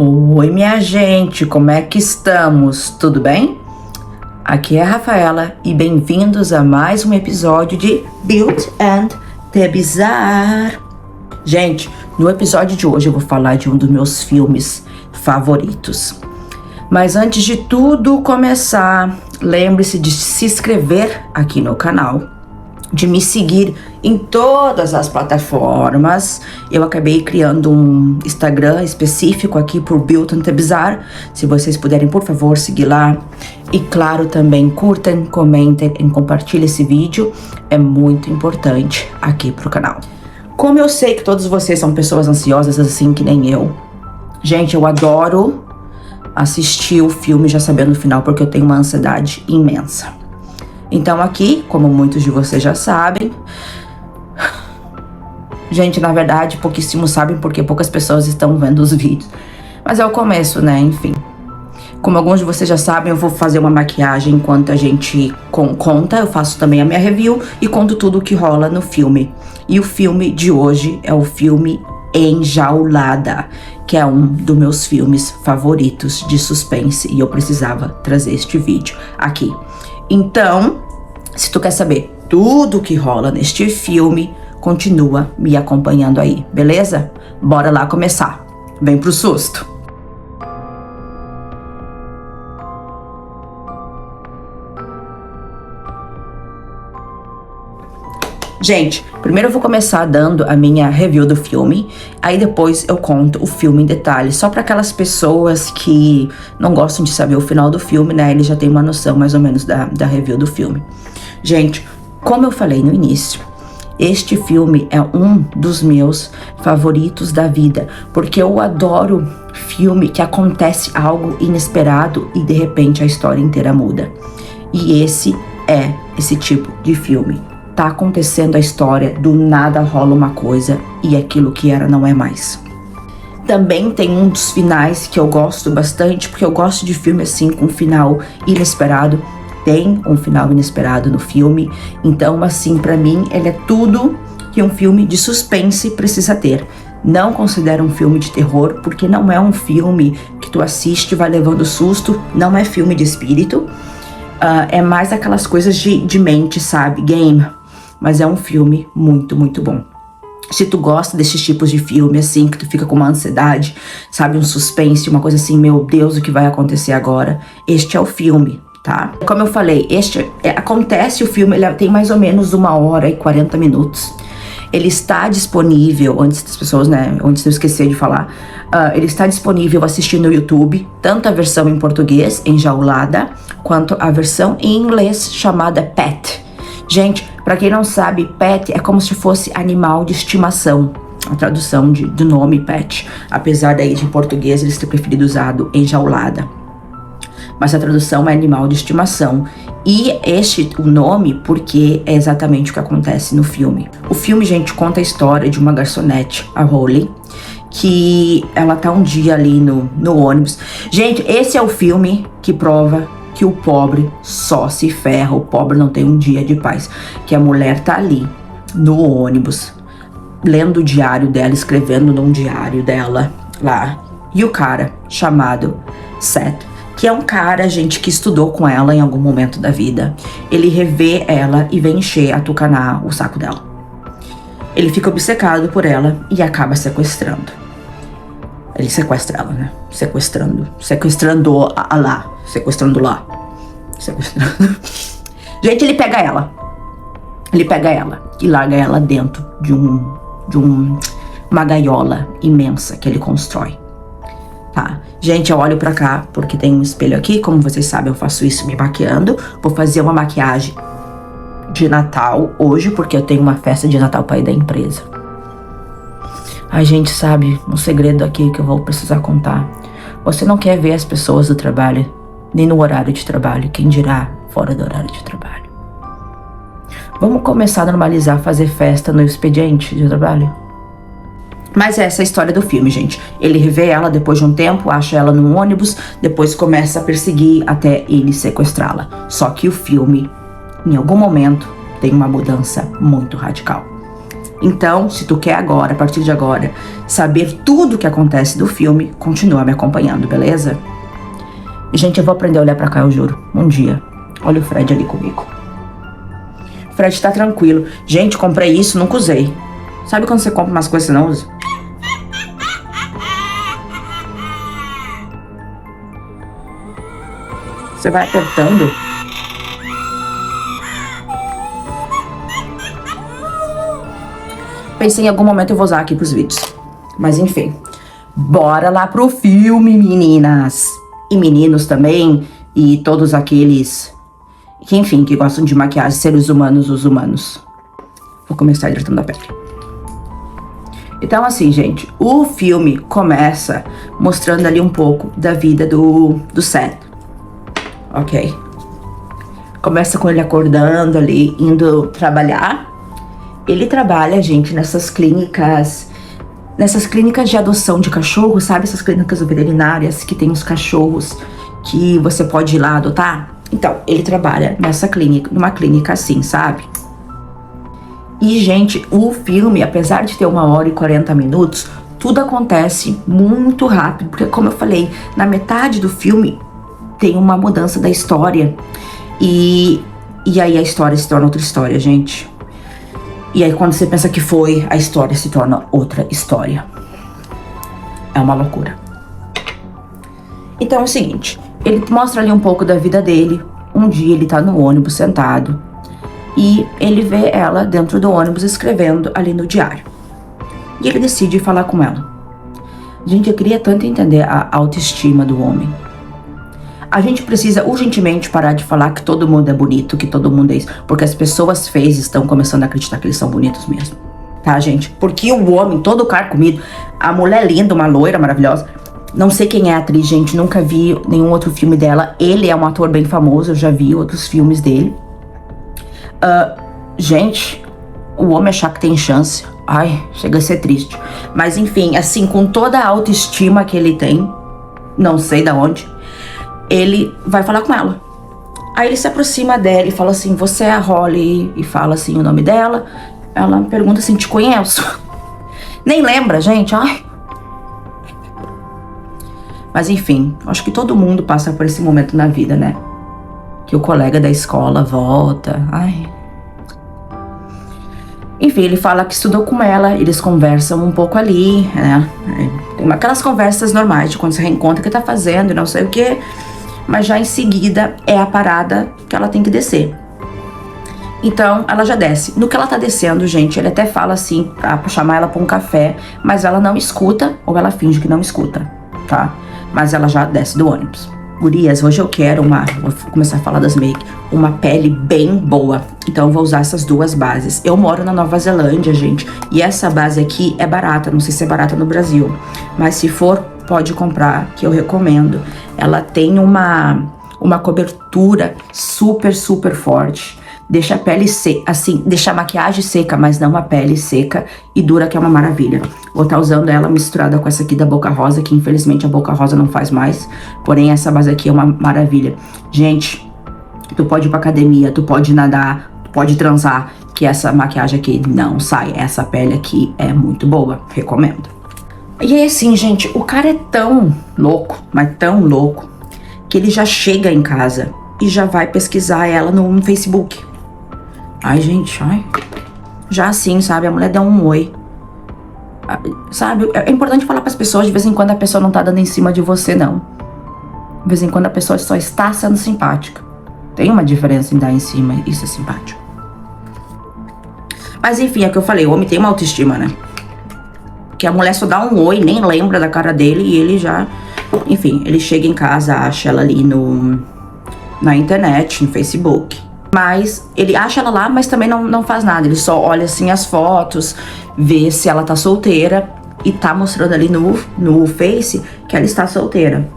Oi, minha gente, como é que estamos? Tudo bem? Aqui é a Rafaela e bem-vindos a mais um episódio de Beauty and the Bizarre. Gente, no episódio de hoje eu vou falar de um dos meus filmes favoritos. Mas antes de tudo começar, lembre-se de se inscrever aqui no canal, de me seguir em todas as plataformas. Eu acabei criando um Instagram específico aqui por Beauty and the Bizarre. Se vocês puderem, por favor, seguir lá. E claro, também curtem, comentem e compartilhem esse vídeo. É muito importante aqui pro canal. Como eu sei que todos vocês são pessoas ansiosas assim que nem eu, gente, eu adoro assistir o filme já sabendo o final, porque eu tenho uma ansiedade imensa. Então aqui, como muitos de vocês já sabem, gente, na verdade, pouquíssimos sabem porque poucas pessoas estão vendo os vídeos. Mas é o começo, né? Enfim. Como alguns de vocês já sabem, eu vou fazer uma maquiagem enquanto a gente conta. Eu faço também a minha review e conto tudo o que rola no filme. E o filme de hoje é o filme Enjaulada, que é um dos meus filmes favoritos de suspense. E eu precisava trazer este vídeo aqui. Então, se tu quer saber tudo o que rola neste filme, continua me acompanhando aí, beleza? Bora lá começar. Vem pro susto. Gente, primeiro eu vou começar dando a minha review do filme, aí depois eu conto o filme em detalhes, só para aquelas pessoas que não gostam de saber o final do filme, né? Eles já têm uma noção mais ou menos da review do filme. Gente, como eu falei no início, este filme é um dos meus favoritos da vida, porque eu adoro filme que acontece algo inesperado e de repente a história inteira muda. E esse é esse tipo de filme. Tá acontecendo a história, do nada rola uma coisa e aquilo que era não é mais. Também tem um dos finais que eu gosto bastante, porque eu gosto de filme assim com final inesperado. Tem um final inesperado no filme, então assim, pra mim, ele é tudo que um filme de suspense precisa ter. Não considero um filme de terror, porque não é um filme que tu assiste e vai levando susto, não é filme de espírito. É mais aquelas coisas de mente, sabe? Game. Mas é um filme muito, muito bom. Se tu gosta desses tipos de filme, assim, que tu fica com uma ansiedade, sabe, um suspense, uma coisa assim, meu Deus, o que vai acontecer agora? Este é o filme, tá? Como eu falei, acontece o filme, ele tem mais ou menos 1h40. Ele está disponível, antes das pessoas, né, antes de eu esquecer de falar, ele está disponível assistir no YouTube, tanto a versão em português, Enjaulada, quanto a versão em inglês, chamada Pet. Gente, pra quem não sabe, pet é como se fosse animal de estimação. A tradução do nome pet. Apesar daí de em português eles terem preferido usado enjaulada. Mas a tradução é animal de estimação. E o nome, porque é exatamente o que acontece no filme. O filme, gente, conta a história de uma garçonete, a Holly, que ela tá um dia ali no ônibus. Gente, esse é o filme que prova que o pobre só se ferra, o pobre não tem um dia de paz. Que a mulher tá ali, no ônibus, lendo o diário dela, escrevendo num diário dela lá. E o cara, chamado Seth, que é um cara, gente, que estudou com ela em algum momento da vida, ele revê ela e vem encher, atucanar o saco dela. Ele fica obcecado por ela e acaba sequestrando. Ele sequestra ela, né? Sequestrando lá. Gente, ele pega ela e larga ela dentro de uma gaiola imensa que ele constrói, tá? Gente, eu olho pra cá porque tem um espelho aqui, como vocês sabem, eu faço isso me maquiando. Vou fazer uma maquiagem de Natal hoje, porque eu tenho uma festa de Natal pra ir da empresa. A gente sabe um segredo aqui que eu vou precisar contar. Você não quer ver as pessoas do trabalho, nem no horário de trabalho, quem dirá fora do horário de trabalho. Vamos começar a normalizar fazer festa no expediente de trabalho? Mas essa é a história do filme, gente. Ele revê ela depois de um tempo, acha ela num ônibus, depois começa a perseguir até ele sequestrá-la. Só que o filme, em algum momento, tem uma mudança muito radical. Então, se tu quer agora, a partir de agora, saber tudo o que acontece do filme, continua me acompanhando, beleza? Gente, eu vou aprender a olhar pra cá, eu juro. Um dia. Olha o Fred ali comigo. O Fred tá tranquilo. Gente, comprei isso, nunca usei. Sabe quando você compra umas coisas e você não usa? Você vai apertando. Pensei em algum momento eu vou usar aqui pros vídeos. Mas enfim. Bora lá pro filme, meninas. E meninos também. E todos aqueles que, enfim, que gostam de maquiagem, seres humanos, os humanos. Vou começar hidratando a pele. Então assim, gente, o filme começa mostrando ali um pouco da vida do Seth. Ok? Começa com ele acordando ali, indo trabalhar. Ele trabalha, gente, nessas clínicas de adoção de cachorro, sabe? Essas clínicas veterinárias que tem os cachorros que você pode ir lá adotar. Então, ele trabalha nessa clínica, numa clínica assim, sabe? E, gente, o filme, apesar de ter 1h e 40 minutos, tudo acontece muito rápido. Porque, como eu falei, na metade do filme tem uma mudança da história. E aí a história se torna outra história, gente. E aí quando você pensa que foi, a história se torna outra história. É uma loucura. Então é o seguinte, ele mostra ali um pouco da vida dele. Um dia ele tá no ônibus sentado e ele vê ela dentro do ônibus escrevendo ali no diário. E ele decide falar com ela. Gente, eu queria tanto entender a autoestima do homem. A gente precisa urgentemente parar de falar que todo mundo é bonito, que todo mundo é isso. Porque as pessoas feias estão começando a acreditar que eles são bonitos mesmo. Tá, gente? Porque o homem, todo carcomido, a mulher linda, uma loira maravilhosa. Não sei quem é a atriz, gente. Nunca vi nenhum outro filme dela. Ele é um ator bem famoso, eu já vi outros filmes dele. Gente, o homem achar que tem chance. Ai, chega a ser triste. Mas enfim, assim, com toda a autoestima que ele tem, não sei da onde, ele vai falar com ela. Aí ele se aproxima dela e fala assim, você é a Holly? E fala assim o nome dela. Ela pergunta assim, te conheço? Nem lembra, gente. Ai. Mas enfim, acho que todo mundo passa por esse momento na vida, né? Que o colega da escola volta. Ai. Enfim, ele fala que estudou com ela, eles conversam um pouco ali, né? Tem aquelas conversas normais de quando você reencontra o que tá fazendo e não sei o que. Mas já em seguida é a parada que ela tem que descer. Então, ela já desce. No que ela tá descendo, gente, ele até fala assim, pra chamar ela pra um café, mas ela não escuta, ou ela finge que não escuta, tá? Mas ela já desce do ônibus. Gurias, hoje eu quero vou começar a falar das make, uma pele bem boa. Então eu vou usar essas duas bases. Eu moro na Nova Zelândia, gente, e essa base aqui é barata, não sei se é barata no Brasil, mas se for, pode comprar, que eu recomendo. Ela tem uma cobertura super, super forte. Deixa a pele seca, assim, deixa a maquiagem seca, mas não a pele seca e dura, que é uma maravilha. Vou estar usando ela misturada com essa aqui da Boca Rosa, que infelizmente a Boca Rosa não faz mais. Porém, essa base aqui é uma maravilha. Gente, tu pode ir pra academia, tu pode nadar, tu pode transar, que essa maquiagem aqui não sai. Essa pele aqui é muito boa, recomendo. E aí assim, gente, o cara é tão louco, mas tão louco, que ele já chega em casa e já vai pesquisar ela no Facebook. Ai, gente, ai. Já assim, sabe, a mulher dá um oi. Sabe, é importante falar pras pessoas, de vez em quando a pessoa não tá dando em cima de você, não. De vez em quando a pessoa só está sendo simpática. Tem uma diferença em dar em cima, isso é simpático. Mas enfim, é o que eu falei, o homem tem uma autoestima, né? Que a mulher só dá um oi, nem lembra da cara dele e ele já... Enfim, ele chega em casa, acha ela ali na internet, no Facebook. Mas ele acha ela lá, mas também não faz nada. Ele só olha assim as fotos, vê se ela tá solteira e tá mostrando ali no Face que ela está solteira.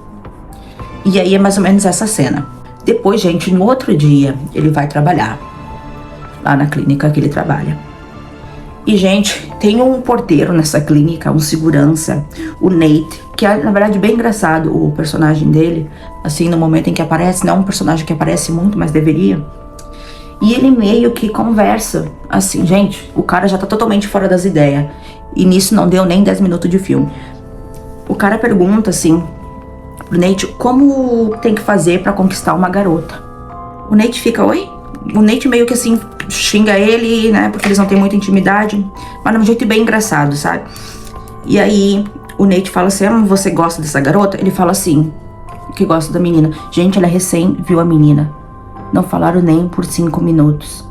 E aí é mais ou menos essa cena. Depois, gente, no outro dia, ele vai trabalhar lá na clínica que ele trabalha. E, gente, tem um porteiro nessa clínica, um segurança, o Nate, que é, na verdade, bem engraçado o personagem dele, assim, no momento em que aparece. Não é um personagem que aparece muito, mas deveria. E ele meio que conversa, assim, gente, o cara já tá totalmente fora das ideias. E nisso não deu nem 10 minutos de filme. O cara pergunta, assim, pro Nate, como tem que fazer pra conquistar uma garota? O Nate fica, oi? O Nate meio que, assim, xinga ele, né, porque eles não têm muita intimidade. Mas de um jeito bem engraçado, sabe? E aí, o Nate fala assim, você gosta dessa garota? Ele fala assim, que gosta da menina. Gente, ela recém viu a menina. Não falaram nem por 5 minutos.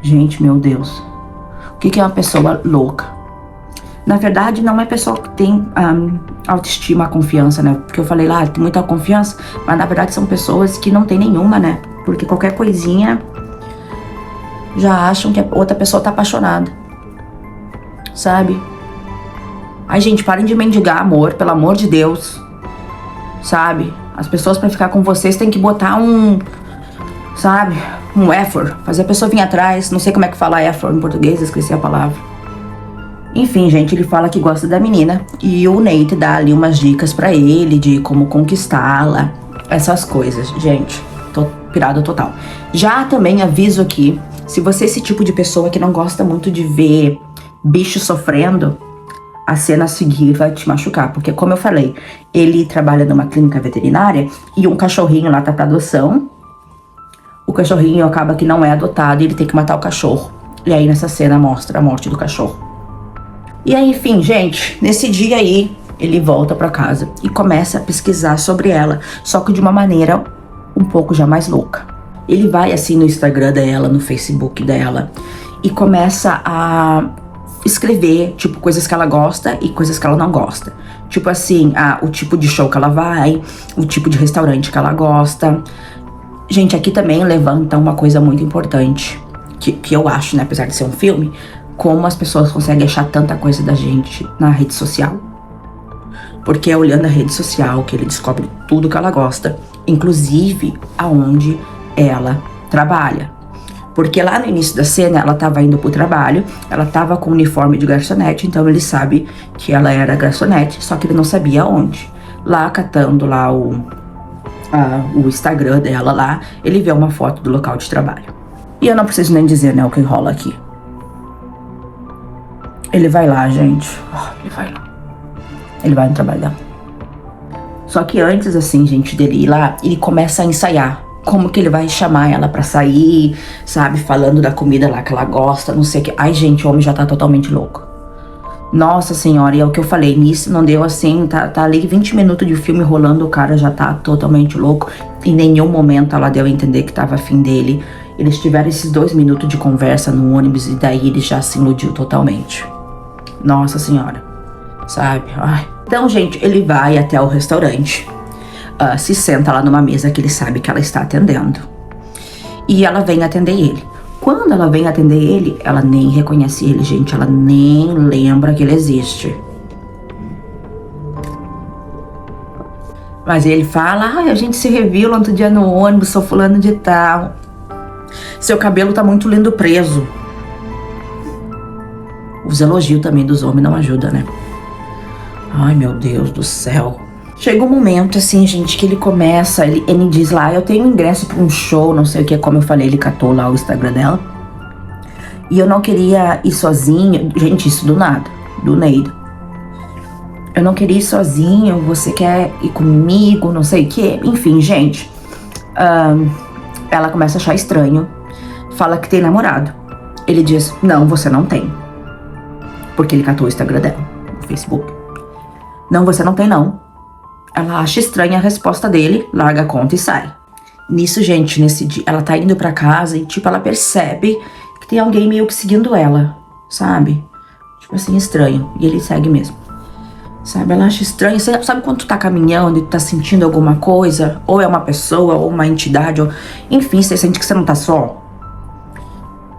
Gente, meu Deus. O que é uma pessoa louca? Na verdade, não é pessoa que tem autoestima, confiança, né? Porque eu falei lá, tem muita confiança. Mas na verdade são pessoas que não tem nenhuma, né? Porque qualquer coisinha já acham que a outra pessoa tá apaixonada. Sabe? Ai, gente, parem de mendigar amor, pelo amor de Deus. Sabe? As pessoas pra ficar com vocês tem que botar sabe? Um effort. Fazer a pessoa vir atrás. Não sei como é que fala effort em português, esqueci a palavra. Enfim, gente, ele fala que gosta da menina. E o Nate dá ali umas dicas pra ele de como conquistá-la. Essas coisas. Gente, tô pirada total. Já também aviso aqui, se você é esse tipo de pessoa que não gosta muito de ver bicho sofrendo, a cena a seguir vai te machucar, porque como eu falei, ele trabalha numa clínica veterinária e um cachorrinho lá tá pra adoção. O cachorrinho acaba que não é adotado e ele tem que matar o cachorro. E aí nessa cena mostra a morte do cachorro. E aí, enfim, gente, nesse dia aí, ele volta pra casa e começa a pesquisar sobre ela, só que de uma maneira um pouco já mais louca. Ele vai assim no Instagram dela, no Facebook dela e começa a escrever, tipo, coisas que ela gosta e coisas que ela não gosta. Tipo assim, o tipo de show que ela vai, o tipo de restaurante que ela gosta. Gente, aqui também levanta uma coisa muito importante, que eu acho, né, apesar de ser um filme, como as pessoas conseguem achar tanta coisa da gente na rede social. Porque é olhando a rede social que ele descobre tudo que ela gosta, inclusive aonde ela trabalha. Porque lá no início da cena, ela tava indo pro trabalho, ela tava com o uniforme de garçonete, então ele sabe que ela era garçonete, só que ele não sabia onde. Lá, catando lá o Instagram dela lá, ele vê uma foto do local de trabalho. E eu não preciso nem dizer, né, o que rola aqui. Ele vai lá, gente. Ele vai lá. Ele vai no trabalho dela. Só que antes, assim, gente, dele ir lá, ele começa a ensaiar como que ele vai chamar ela pra sair, sabe? Falando da comida lá que ela gosta, não sei o que. Ai, gente, o homem já tá totalmente louco. Nossa senhora, e é o que eu falei, nisso não deu assim, tá ali 20 minutos de filme rolando, o cara já tá totalmente louco. Em nenhum momento ela deu a entender que tava afim dele. Eles tiveram esses 2 minutos de conversa no ônibus e daí ele já se iludiu totalmente. Nossa senhora, sabe? Ai. Então, gente, ele vai até o restaurante. Se senta lá numa mesa que ele sabe que ela está atendendo. E ela vem atender ele. Quando ela vem atender ele, ela nem reconhece ele, gente. Ela nem lembra que ele existe. Mas ele fala, a gente se reviu outro dia no ônibus, sou fulano de tal. Seu cabelo tá muito lindo preso. Os elogios também dos homens não ajudam, né? Ai, meu Deus do céu. Chega um momento, assim, gente, que ele começa, ele diz lá, eu tenho ingresso pra um show, não sei o que, como eu falei, ele catou lá o Instagram dela. E eu não queria ir sozinho, gente, isso do nada, do Neida. Eu não queria ir sozinho, você quer ir comigo, não sei o que, enfim, gente. Ela começa a achar estranho, fala que tem namorado. Ele diz, não, você não tem. Porque ele catou o Instagram dela, no Facebook. Não, você não tem, não. Ela acha estranha a resposta dele, larga a conta e sai. Nisso, gente, nesse dia, ela tá indo pra casa e, tipo, ela percebe que tem alguém meio que seguindo ela, sabe? Tipo assim, estranho. E ele segue mesmo. Sabe, ela acha estranho. Sabe quando tu tá caminhando e tu tá sentindo alguma coisa? Ou é uma pessoa, ou uma entidade, ou... Enfim, você sente que você não tá só.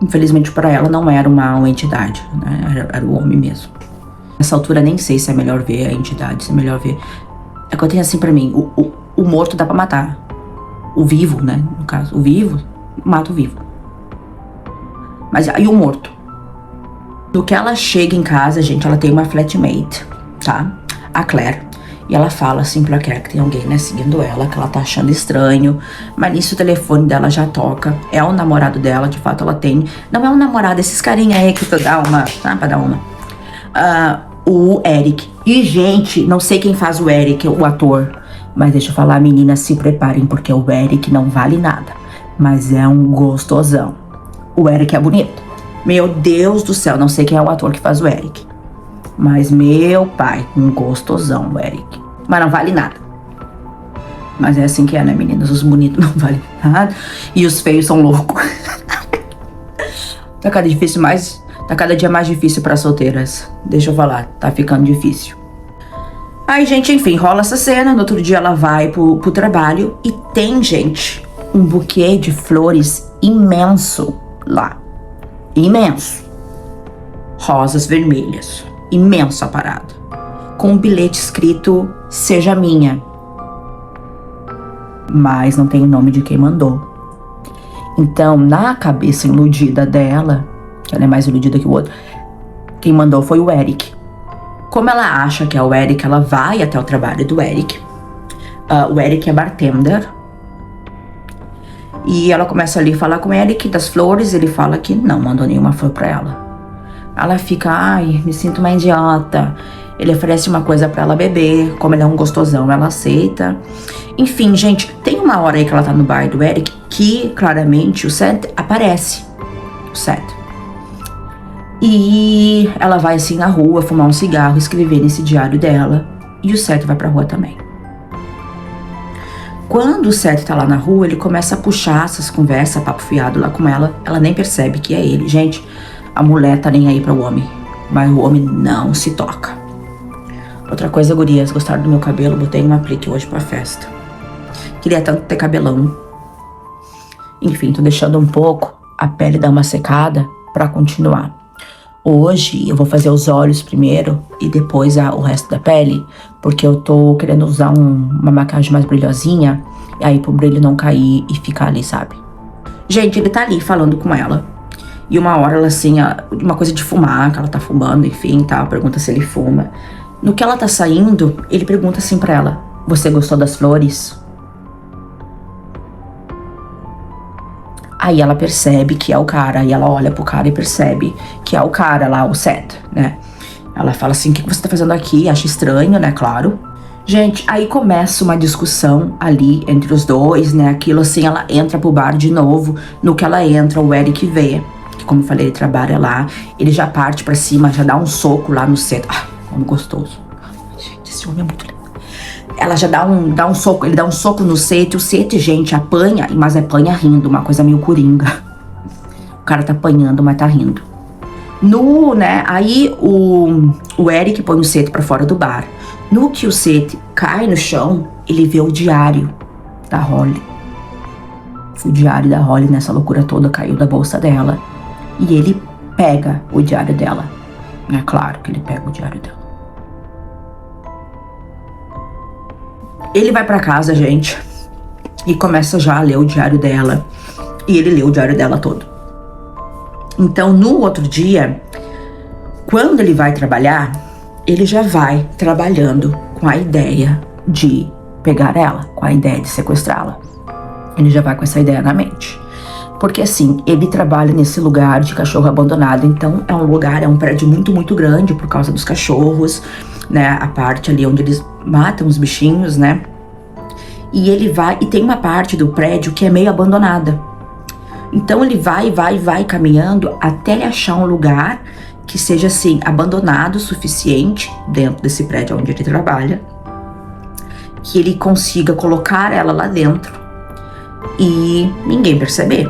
Infelizmente pra ela não era uma entidade, né? Era o homem mesmo. Nessa altura nem sei se é melhor ver a entidade, se é melhor ver... É que eu tenho assim pra mim, o morto dá pra matar. O vivo, né, no caso. O vivo, mata o vivo. Mas aí o morto? No que ela chega em casa, gente, ela tem uma flatmate, tá? A Claire. E ela fala assim pra Claire que tem alguém, né, seguindo ela, que ela tá achando estranho. Mas nisso o telefone dela já toca. É o namorado dela, de fato ela tem. Não é um namorado, esses carinha aí que tu dá uma, tá? Pra dar uma. O Eric. E, gente, não sei quem faz o Eric, o ator. Mas deixa eu falar, meninas, se preparem, porque o Eric não vale nada. Mas é um gostosão. O Eric é bonito. Meu Deus do céu, não sei quem é o ator que faz o Eric. Mas, meu pai, um gostosão o Eric. Mas não vale nada. Mas é assim que é, né, meninas? Os bonitos não valem nada. E os feios são loucos. Tá cada dia mais difícil para solteiras. Deixa eu falar, tá ficando difícil. Aí, gente, enfim, rola essa cena. No outro dia ela vai pro trabalho. E tem, gente, um buquê de flores imenso lá. Imenso. Rosas vermelhas. Imenso a parada. Com um bilhete escrito, seja minha. Mas não tem o nome de quem mandou. Então, na cabeça iludida dela, que ela é mais iludida que o outro, quem mandou foi o Eric. Como ela acha que é o Eric, ela vai até o trabalho do Eric. O Eric é bartender. E ela começa ali a falar com o Eric das flores. Ele fala que não mandou nenhuma flor pra ela. Ela fica, ai, me sinto uma idiota. Ele oferece uma coisa pra ela beber. Como ele é um gostosão, ela aceita. Enfim, gente, tem uma hora aí que ela tá no bar do Eric que, claramente, o Seth aparece. O Seth. E ela vai assim na rua, fumar um cigarro, escrever nesse diário dela. E o Seth vai pra rua também. Quando o Seth tá lá na rua, ele começa a puxar essas conversas, papo fiado lá com ela. Ela nem percebe que é ele. Gente, a mulher tá nem aí pro homem. Mas o homem não se toca. Outra coisa, gurias, gostaram do meu cabelo? Botei um aplique hoje pra festa. Queria tanto ter cabelão. Enfim, tô deixando um pouco a pele dar uma secada pra continuar. Hoje eu vou fazer os olhos primeiro e depois o resto da pele, porque eu tô querendo usar uma maquiagem mais brilhosinha, e aí pro brilho não cair e ficar ali, sabe? Gente, ele tá ali falando com ela. E uma hora ela assim, uma coisa de fumar, que ela tá fumando, enfim, tá, pergunta se ele fuma. No que ela tá saindo, ele pergunta assim pra ela: você gostou das flores? Aí ela percebe que é o cara, e ela olha pro cara e percebe que é o cara lá, o Seth, né? Ela fala assim, o que você tá fazendo aqui? Acha estranho, né? Claro. Gente, aí começa uma discussão ali entre os dois, né? Aquilo assim, ela entra pro bar de novo. No que ela entra, o Eric vê, que como eu falei, ele trabalha lá. Ele já parte pra cima, já dá um soco lá no Seth. Ah, como gostoso. Gente, esse homem é muito lindo. Ela já dá um soco, ele dá um soco no Seth. O Seth, gente, apanha, mas apanha rindo, uma coisa meio coringa. O cara tá apanhando, mas tá rindo. Aí o Eric põe o Seth pra fora do bar. No que o Seth cai no chão, ele vê o diário da Holly. O diário da Holly, nessa loucura toda, caiu da bolsa dela. E ele pega o diário dela. É claro que ele pega o diário dela. Ele vai pra casa, gente, e começa já a ler o diário dela. E ele lê o diário dela todo. Então, no outro dia, quando ele vai trabalhar, ele já vai trabalhando com a ideia de pegar ela, com a ideia de sequestrá-la. Ele já vai com essa ideia na mente. Porque assim, ele trabalha nesse lugar de cachorro abandonado, então é um prédio muito, muito grande por causa dos cachorros, né? A parte ali onde eles matam os bichinhos, né? E ele vai, e tem uma parte do prédio que é meio abandonada. Então ele vai caminhando até ele achar um lugar que seja assim, abandonado o suficiente dentro desse prédio onde ele trabalha, que ele consiga colocar ela lá dentro e ninguém perceber.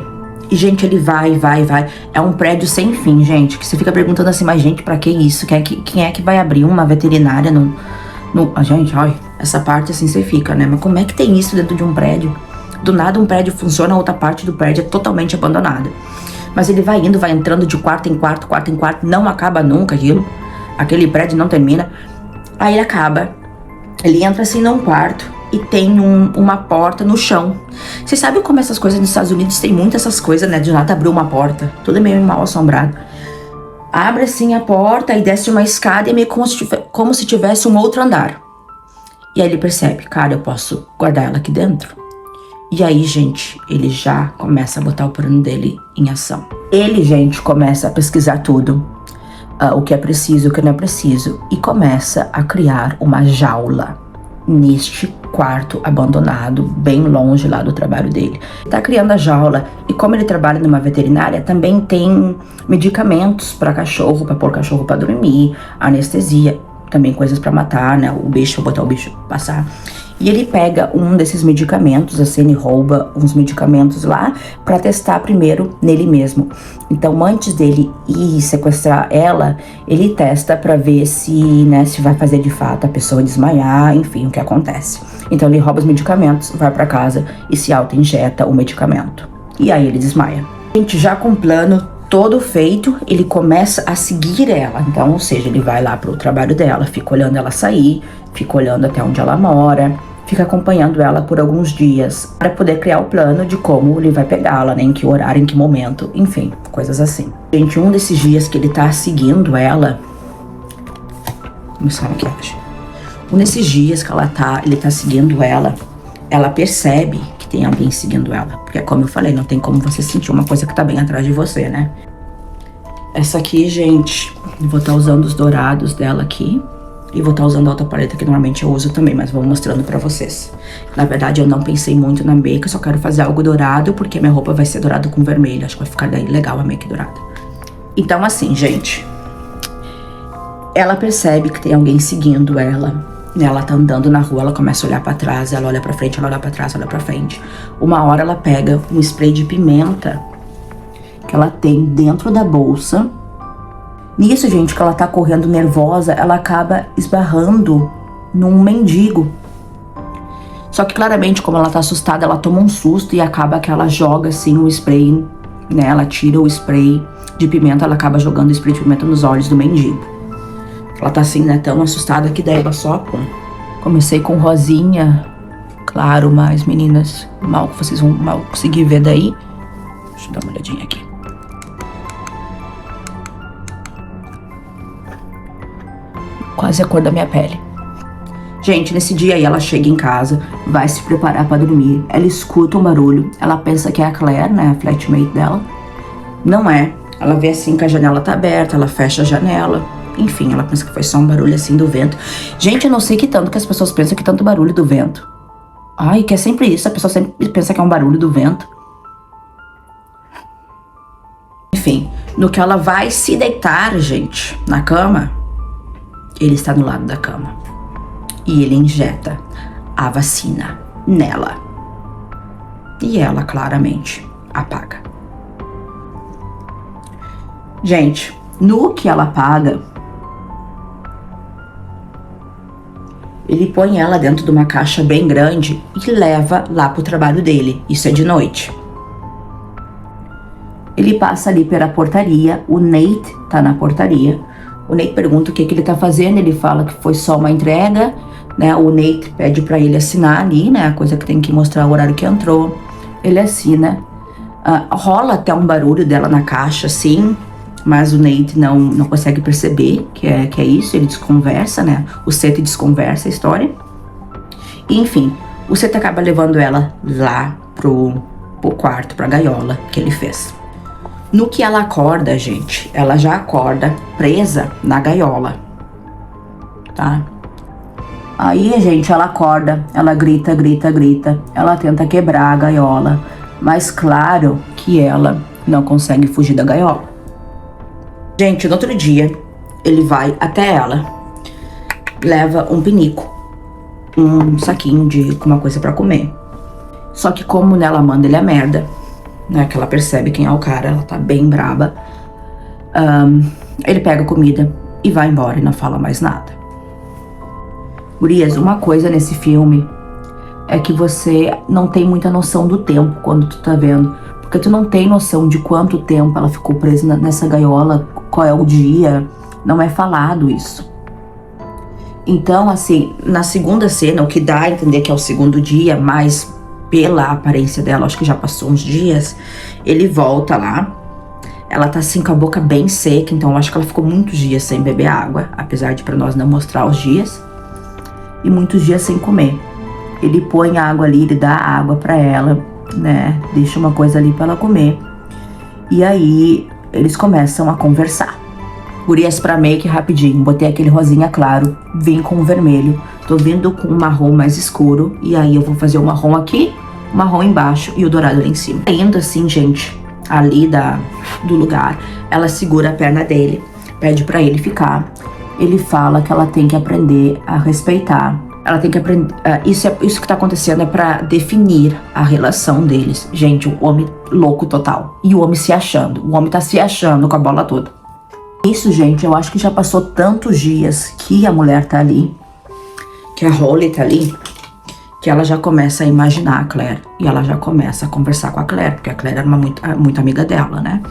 E, gente, ele vai. É um prédio sem fim, gente, que você fica perguntando assim, mas, gente, pra que isso? Quem é que vai abrir uma veterinária no... Gente, olha, essa parte assim você fica, né? Mas como é que tem isso dentro de um prédio? Do nada um prédio funciona, a outra parte do prédio é totalmente abandonada. Mas ele vai indo, vai entrando de quarto em quarto, não acaba nunca aquilo. Aquele prédio não termina. Aí ele entra assim num quarto e tem uma porta no chão. Vocês sabem como essas coisas nos Estados Unidos tem muitas essas coisas, né? De nada abrir uma porta. Tudo é meio mal assombrado. Abre assim a porta e desce uma escada e meio como se tivesse um outro andar. E aí ele percebe, cara, eu posso guardar ela aqui dentro. E aí, gente, ele já começa a botar o plano dele em ação. Ele, gente, começa a pesquisar tudo, o que é preciso, o que não é preciso, e começa a criar uma jaula neste quarto abandonado, bem longe lá do trabalho dele. Tá criando a jaula, e como ele trabalha numa veterinária, também tem medicamentos para cachorro, para pôr cachorro para dormir, anestesia, também coisas para matar, né, o bicho, botar o bicho passar. E ele pega um desses medicamentos, assim, ele rouba uns medicamentos lá para testar primeiro nele mesmo. Então, antes dele ir sequestrar ela, ele testa para ver se, né, se vai fazer de fato a pessoa desmaiar, enfim, o que acontece. Então, ele rouba os medicamentos, vai para casa e se auto-injeta o medicamento. E aí ele desmaia. Gente, já com o plano todo feito, ele começa a seguir ela. Então, ou seja, ele vai lá pro trabalho dela, fica olhando ela sair, fica olhando até onde ela mora, fica acompanhando ela por alguns dias para poder criar o plano de como ele vai pegá-la, né, em que horário, em que momento, enfim, coisas assim. Gente, um desses dias que ele tá seguindo ela, começar a maquiagem. Um desses dias que ele tá seguindo ela percebe que tem alguém seguindo ela, porque como eu falei, não tem como você sentir uma coisa que tá bem atrás de você, né? Essa aqui, gente, vou estar usando os dourados dela aqui. E vou estar usando a outra paleta que normalmente eu uso também, mas vou mostrando pra vocês. Na verdade, eu não pensei muito na make, eu só quero fazer algo dourado, porque minha roupa vai ser dourada com vermelho. Acho que vai ficar daí legal a make dourada. Então, assim, gente, ela percebe que tem alguém seguindo ela. Ela tá andando na rua, ela começa a olhar pra trás, ela olha pra frente, ela olha pra trás, ela olha pra frente. Uma hora ela pega um spray de pimenta que ela tem dentro da bolsa. Nisso, gente, que ela tá correndo nervosa, ela acaba esbarrando num mendigo. Só que claramente, como ela tá assustada, ela toma um susto e acaba que ela joga assim o spray, né? Ela tira o spray de pimenta, ela acaba jogando o spray de pimenta nos olhos do mendigo. Ela tá assim, né, tão assustada que daí ela só, pum. Comecei com rosinha, claro, mas meninas, vocês vão mal conseguir ver daí. Deixa eu dar uma olhadinha aqui. Quase a cor da minha pele. Gente, nesse dia aí ela chega em casa, vai se preparar pra dormir, ela escuta um barulho, ela pensa que é a Claire, né, a flatmate dela. Não é. Ela vê assim que a janela tá aberta, ela fecha a janela. Enfim, ela pensa que foi só um barulho assim do vento. Gente, eu não sei que tanto que as pessoas pensam que tanto barulho do vento. Ai, que é sempre isso, a pessoa sempre pensa que é um barulho do vento. Enfim, no que ela vai se deitar, gente, na cama, ele está do lado da cama. E ele injeta a vacina nela. E ela claramente apaga. Gente, no que ela apaga, ele põe ela dentro de uma caixa bem grande e leva lá pro trabalho dele. Isso é de noite. Ele passa ali pela portaria, o Nate tá na portaria. O Nate pergunta o que ele tá fazendo, ele fala que foi só uma entrega, né? O Nate pede pra ele assinar ali, né? A coisa que tem que mostrar o horário que entrou. Ele assina. Rola até um barulho dela na caixa, assim, mas o Nate não consegue perceber que é isso, ele desconversa, né? O Seth desconversa a história. E, enfim, o Seth acaba levando ela lá pro quarto, pra gaiola que ele fez. No que ela acorda, gente, ela já acorda presa na gaiola, tá? Aí, gente, ela acorda, ela grita, grita, grita, ela tenta quebrar a gaiola, mas claro que ela não consegue fugir da gaiola. Gente, no outro dia, ele vai até ela, leva um pinico, um saquinho com uma coisa pra comer. Só que como nela manda ele a merda, né, que ela percebe quem é o cara, ela tá bem braba. Ele pega a comida e vai embora e não fala mais nada. Gurias, uma coisa nesse filme é que você não tem muita noção do tempo quando tu tá vendo. Porque tu não tem noção de quanto tempo ela ficou presa nessa gaiola, qual é o dia, não é falado isso. Então, assim, na segunda cena, o que dá a entender que é o segundo dia, mas pela aparência dela, acho que já passou uns dias, ele volta lá, ela tá assim com a boca bem seca, então eu acho que ela ficou muitos dias sem beber água, apesar de pra nós não mostrar os dias. e muitos dias sem comer. Ele põe água ali, ele dá água pra ela, né? Deixa uma coisa ali pra ela comer. E aí eles começam a conversar. Gurias, pra make rapidinho, botei aquele rosinha claro, vim com o vermelho, tô vindo com o marrom mais escuro, e aí eu vou fazer o marrom aqui, o marrom embaixo e o dourado lá em cima. Indo assim, gente, ali do lugar, ela segura a perna dele, pede pra ele ficar. Ele fala que ela tem que aprender a respeitar. Ela tem que aprender. Isso que tá acontecendo é pra definir a relação deles. Gente, o homem louco total. E o homem se achando. O homem tá se achando com a bola toda. Isso, gente, eu acho que já passou tantos dias que a mulher tá ali, que a Holly tá ali, que ela já começa a imaginar a Claire. E ela já começa a conversar com a Claire, porque a Claire era muito amiga dela, né?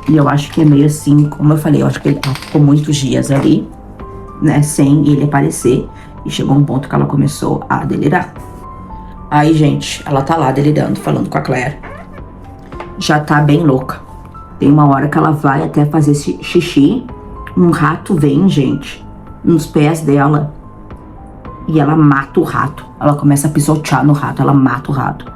E eu acho que é meio assim, como eu falei, eu acho que ela ficou muitos dias ali, né, sem ele aparecer. E chegou um ponto que ela começou a delirar. Aí, gente, ela tá lá delirando, falando com a Claire. Já tá bem louca. Tem uma hora que ela vai até fazer xixi. Um rato vem, gente, nos pés dela. E ela mata o rato. Ela começa a pisotear no rato, ela mata o rato.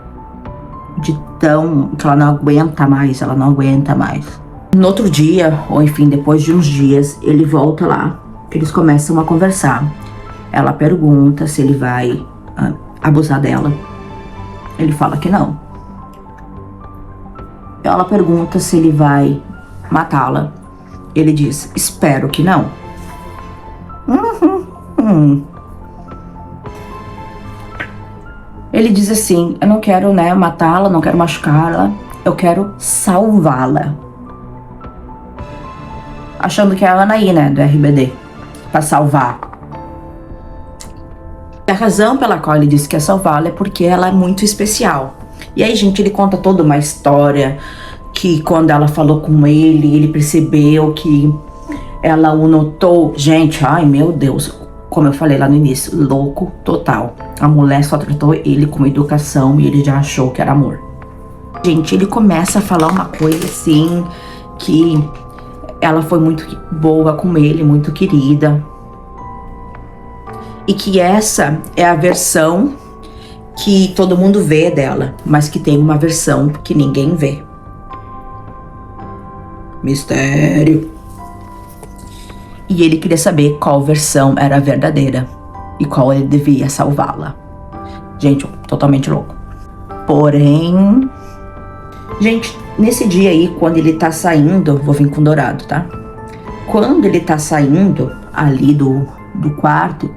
De tão que ela não aguenta mais, ela não aguenta mais. No outro dia, ou enfim, depois de uns dias, ele volta lá. Eles começam a conversar. Ela pergunta se ele vai abusar dela. Ele fala que não. Ela pergunta se ele vai matá-la. Ele diz, espero que não. Ele diz assim, eu não quero, né, matá-la, não quero machucá-la. Eu quero salvá-la. Achando que é a Anaí, né, do RBD. Pra salvar. A razão pela qual ele disse que é salvá-la é porque ela é muito especial. E aí, gente, ele conta toda uma história que quando ela falou com ele percebeu que ela o notou. Gente, ai meu Deus, como eu falei lá no início, louco total. A mulher só tratou ele com educação e ele já achou que era amor. Gente, ele começa a falar uma coisa assim, que ela foi muito boa com ele, muito querida. E que essa é a versão que todo mundo vê dela, mas que tem uma versão que ninguém vê. Mistério. E ele queria saber qual versão era a verdadeira e qual ele devia salvá-la. Gente, totalmente louco. Porém, gente, nesse dia aí, quando ele tá saindo, vou vir com dourado, tá? Quando ele tá saindo ali do quarto,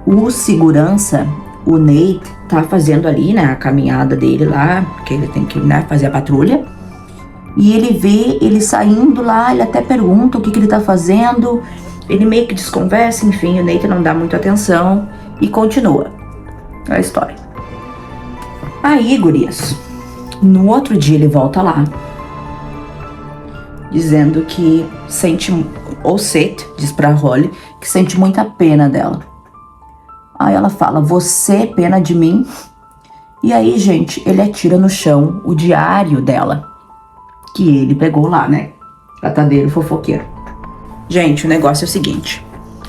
o segurança, o Nate, tá fazendo ali, né, a caminhada dele lá, porque ele tem que, né, fazer a patrulha. E ele vê ele saindo lá, ele até pergunta o que ele tá fazendo. Ele meio que desconversa, enfim, o Nate não dá muita atenção e continua a história. Aí, gurias, no outro dia ele volta lá, dizendo que sente, ou Seth diz pra Holly, que sente muita pena dela. Aí ela fala, você é pena de mim? E aí, gente, ele atira no chão o diário dela, que ele pegou lá, né? Tratadeiro fofoqueiro. Gente, o negócio é o seguinte.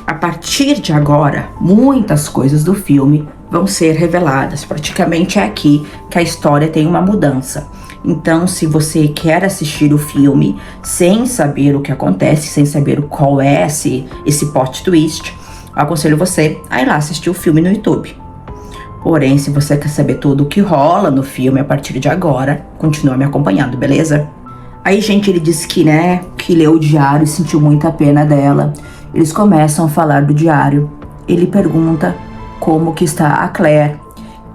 A partir de agora, muitas coisas do filme vão ser reveladas. Praticamente é aqui que a história tem uma mudança. Então, se você quer assistir o filme sem saber o que acontece, sem saber qual é esse plot twist, eu aconselho você a ir lá assistir o filme no YouTube. Porém, se você quer saber tudo o que rola no filme a partir de agora, continua me acompanhando, beleza? Aí, gente, ele disse que, né, que leu o diário e sentiu muita pena dela. Eles começam a falar do diário. Ele pergunta como que está a Claire,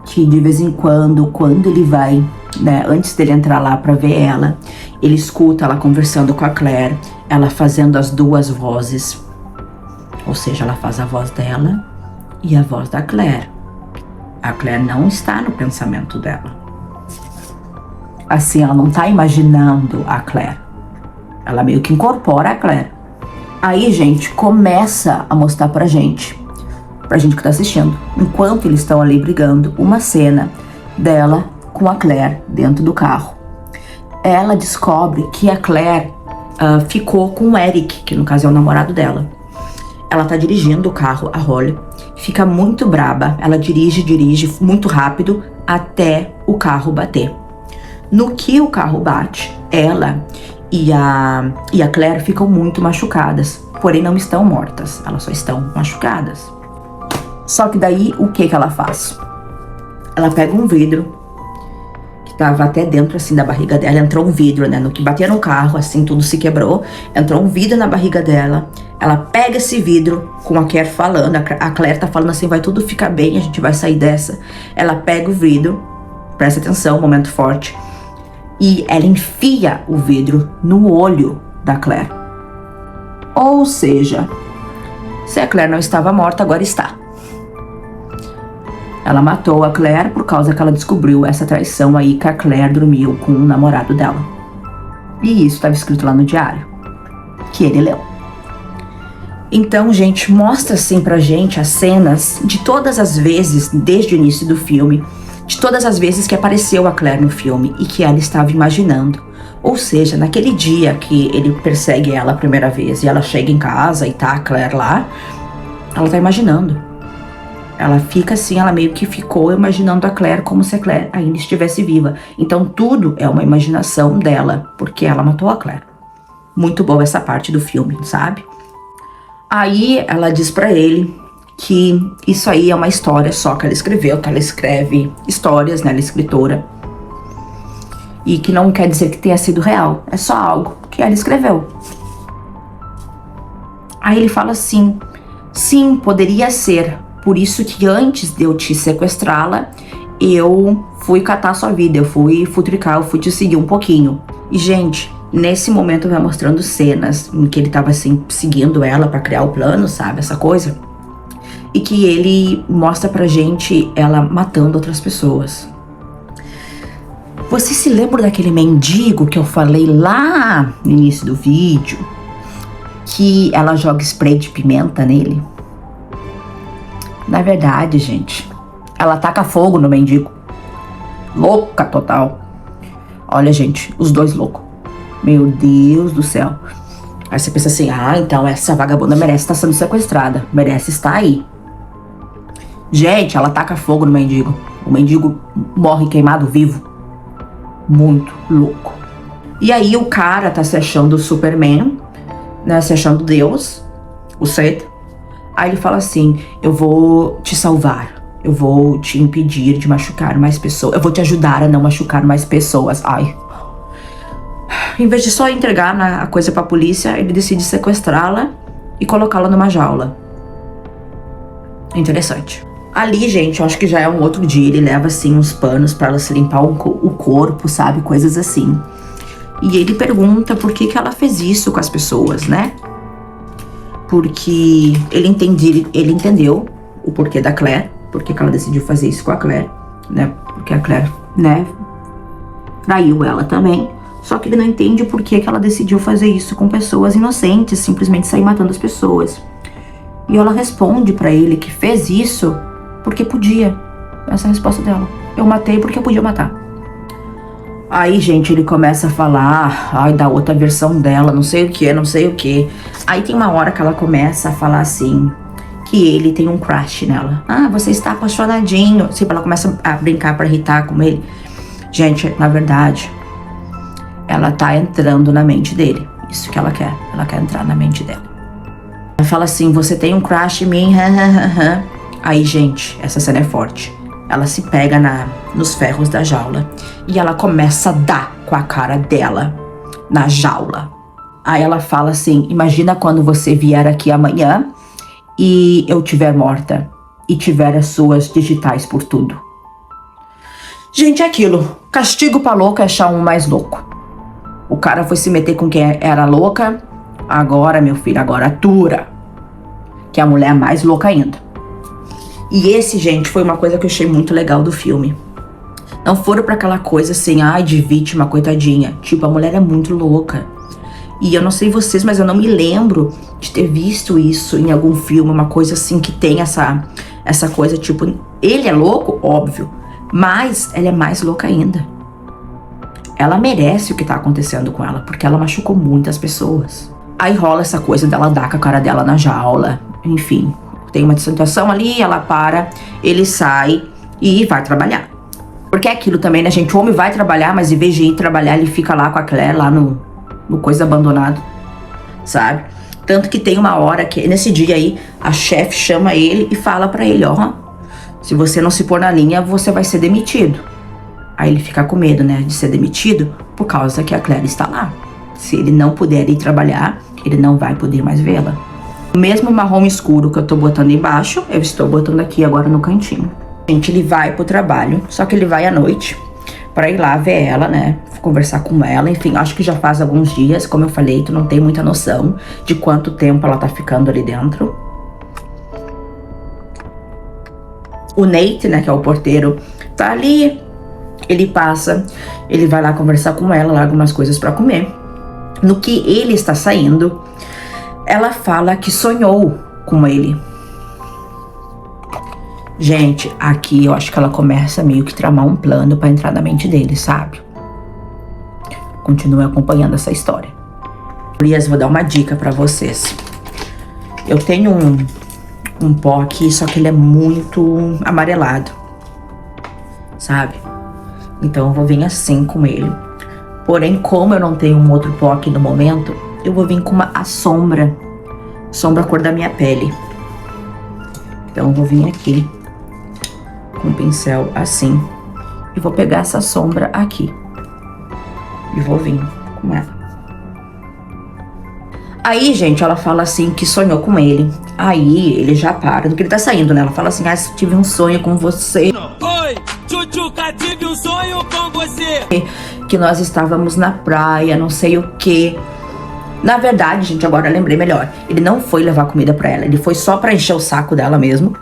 que de vez em quando ele vai, né, antes dele entrar lá pra ver ela, ele escuta ela conversando com a Claire, ela fazendo as duas vozes. Ou seja, ela faz a voz dela e a voz da Claire. A Claire não está no pensamento dela. Assim, ela não tá imaginando a Claire. Ela meio que incorpora a Claire. Aí, gente, começa a mostrar pra gente que tá assistindo, enquanto eles estão ali brigando, uma cena dela com a Claire dentro do carro. Ela descobre que a Claire ficou com o Eric, que no caso é o namorado dela. Ela tá dirigindo o carro, a Holly, fica muito braba. Ela dirige muito rápido até o carro bater. No que o carro bate, ela e a Claire ficam muito machucadas, porém não estão mortas, elas só estão machucadas. Só que daí, o que ela faz? Ela pega um vidro, que tava até dentro, assim, da barriga dela, entrou um vidro, né, no que batia no carro, assim, tudo se quebrou, entrou um vidro na barriga dela, ela pega esse vidro, com a Claire falando, a Claire tá falando assim, vai tudo ficar bem, a gente vai sair dessa. Ela pega o vidro, presta atenção, momento forte, e ela enfia o vidro no olho da Claire. Ou seja, se a Claire não estava morta, agora está. Ela matou a Claire por causa que ela descobriu essa traição aí que a Claire dormiu com o namorado dela. E isso estava escrito lá no diário, que ele leu. Então, gente, mostra assim pra gente as cenas de todas as vezes, desde o início do filme, de todas as vezes que apareceu a Claire no filme e que ela estava imaginando. Ou seja, naquele dia que ele persegue ela a primeira vez e ela chega em casa e tá a Claire lá, ela tá imaginando. Ela fica assim, ela meio que ficou imaginando a Claire como se a Claire ainda estivesse viva. Então tudo é uma imaginação dela, porque ela matou a Claire. Muito boa essa parte do filme, sabe? Aí ela diz pra ele que isso aí é uma história só que ela escreveu, que ela escreve histórias, né? Ela é escritora. E que não quer dizer que tenha sido real, é só algo que ela escreveu. Aí ele fala assim, sim, poderia ser. Por isso que antes de eu te sequestrá-la, eu fui catar sua vida, eu fui futricar, eu fui te seguir um pouquinho. E, gente, nesse momento vai mostrando cenas em que ele tava, assim, seguindo ela pra criar o plano, sabe? Essa coisa. E que ele mostra pra gente ela matando outras pessoas. Você se lembra daquele mendigo que eu falei lá no início do vídeo? Que ela joga spray de pimenta nele? Na verdade, gente, ela taca fogo no mendigo. Louca total. Olha, gente, os dois loucos. Meu Deus do céu. Aí você pensa assim, então essa vagabunda merece estar sendo sequestrada. Merece estar aí. Gente, ela taca fogo no mendigo. O mendigo morre queimado vivo. Muito louco. E aí o cara tá se achando Superman, né? Se achando Deus, o Seth. Aí ele fala assim, eu vou te salvar, eu vou te impedir de machucar mais pessoas, eu vou te ajudar a não machucar mais pessoas. Ai. Em vez de só entregar a coisa pra polícia, ele decide sequestrá-la e colocá-la numa jaula. Interessante. Ali, gente, eu acho que já é um outro dia, ele leva assim uns panos pra ela se limpar o corpo, sabe, coisas assim. E ele pergunta por que ela fez isso com as pessoas, né? Porque ele entendeu o porquê da Claire, porque ela decidiu fazer isso com a Claire, né? Porque a Claire, né, traiu ela também. Só que ele não entende o porquê que ela decidiu fazer isso com pessoas inocentes, simplesmente sair matando as pessoas. E ela responde pra ele que fez isso porque podia. Essa é a resposta dela. Eu matei porque eu podia matar. Aí, gente, ele começa a falar, da outra versão dela, não sei o que, não sei o que. Aí tem uma hora que ela começa a falar assim, que ele tem um crush nela. Você está apaixonadinho. Tipo, ela começa a brincar pra irritar com ele. Gente, na verdade, ela tá entrando na mente dele. Isso que ela quer entrar na mente dela. Ela fala assim, você tem um crush em mim, Aí, gente, essa cena é forte. Ela se pega nos ferros da jaula e ela começa a dar com a cara dela na jaula. Aí ela fala assim, imagina quando você vier aqui amanhã e eu tiver morta e tiver as suas digitais por tudo. Gente, é aquilo. Castigo pra louca é achar um mais louco. O cara foi se meter com quem era louca. Agora, meu filho, agora atura. Que a mulher é mais louca ainda. E esse, gente, foi uma coisa que eu achei muito legal do filme. Não foram pra aquela coisa assim, de vítima, coitadinha. Tipo, a mulher é muito louca. E eu não sei vocês, mas eu não me lembro de ter visto isso em algum filme. Uma coisa assim que tem essa coisa, tipo... Ele é louco, óbvio. Mas ela é mais louca ainda. Ela merece o que tá acontecendo com ela. Porque ela machucou muitas pessoas. Aí rola essa coisa dela dar com a cara dela na jaula. Enfim... tem uma situação ali, ela para, ele sai e vai trabalhar. Porque é aquilo também, né, gente? O homem vai trabalhar, mas em vez de ir trabalhar, ele fica lá com a Claire, lá no coisa abandonado, sabe? Tanto que tem uma hora que, nesse dia aí, a chefe chama ele e fala pra ele, ó, se você não se pôr na linha, você vai ser demitido. Aí ele fica com medo, né, de ser demitido, por causa que a Claire está lá. Se ele não puder ir trabalhar, ele não vai poder mais vê-la. O mesmo marrom escuro que eu tô botando embaixo, eu estou botando aqui agora no cantinho. Gente, ele vai pro trabalho, só que ele vai à noite pra ir lá ver ela, né, conversar com ela, enfim, acho que já faz alguns dias, como eu falei, tu não tem muita noção de quanto tempo ela tá ficando ali dentro. O Nate, né, que é o porteiro, tá ali, ele passa, ele vai lá conversar com ela, larga umas coisas pra comer. No que ele está saindo, ela fala que sonhou com ele. Gente, aqui eu acho que ela começa meio que tramar um plano pra entrar na mente dele, sabe? Continue acompanhando essa história. Gurias, vou dar uma dica pra vocês. Eu tenho um pó aqui, só que ele é muito amarelado, sabe? Então eu vou vir assim com ele. Porém, como eu não tenho um outro pó aqui no momento, eu vou vir com a sombra cor da minha pele. Então eu vou vir aqui com o pincel assim e vou pegar essa sombra aqui e vou vir com ela. Aí, gente, ela fala assim que sonhou com ele. Aí ele já para, no que ele tá saindo, né? Ela fala assim, tive um sonho com você. Oi, Tchutchuca, tive um sonho com você. Que nós estávamos na praia, não sei o que. Na verdade, gente, agora eu lembrei melhor. Ele não foi levar comida pra ela, ele foi só pra encher o saco dela mesmo,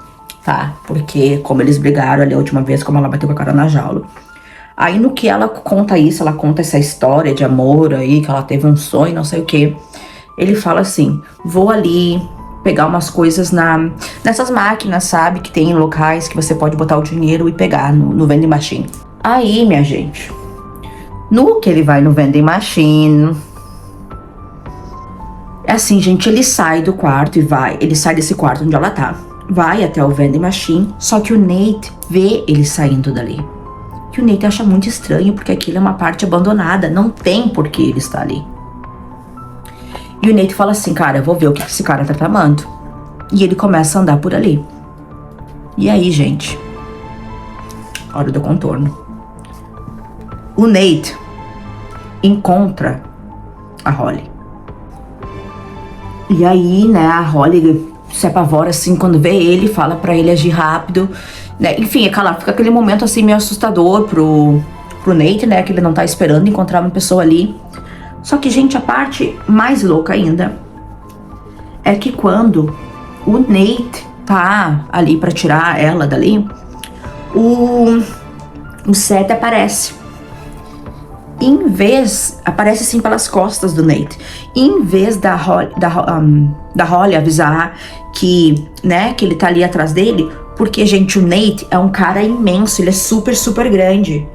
tá? Porque como eles brigaram ali a última vez, como ela bateu com a cara na jaula. Aí no que ela conta isso, ela conta essa história de amor aí, que ela teve um sonho, não sei o que. Ele fala assim, vou ali pegar umas coisas nessas máquinas, sabe? Que tem em locais que você pode botar o dinheiro e pegar no vending machine. Aí, minha gente, no que ele vai no vending machine... É assim, gente, ele sai do quarto e vai... Ele sai desse quarto onde ela tá. Vai até o vending machine, só que o Nate vê ele saindo dali. E o Nate acha muito estranho, porque aquilo é uma parte abandonada. Não tem por que ele estar ali. E o Nate fala assim, cara, eu vou ver o que esse cara tá tramando. E ele começa a andar por ali. E aí, gente, hora do contorno. O Nate encontra a Holly. E aí, né, a Holly se apavora assim quando vê ele, fala pra ele agir rápido, né? Enfim, fica aquele momento assim meio assustador pro Nate, né, que ele não tá esperando encontrar uma pessoa ali. Só que, gente, a parte mais louca ainda é que quando o Nate tá ali pra tirar ela dali, o Seth aparece. Em vez, aparece assim pelas costas do Nate. Em vez da Holly avisar que, né, que ele tá ali atrás dele, porque, gente, o Nate é um cara imenso, ele é super, super grande.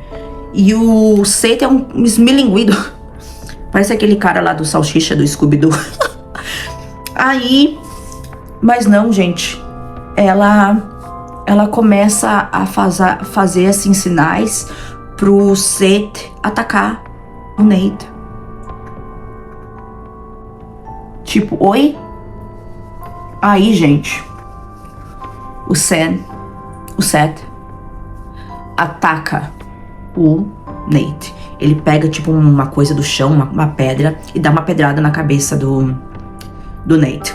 E o Seth é um esmilinguido. Parece aquele cara lá do Salsicha, do Scooby-Doo. Aí, mas não, gente, ela começa a fazer assim sinais pro Seth atacar o Nate. Tipo, oi? Aí, gente, o Seth ataca o Nate. Ele pega, tipo, uma coisa do chão, uma pedra, e dá uma pedrada na cabeça do Nate.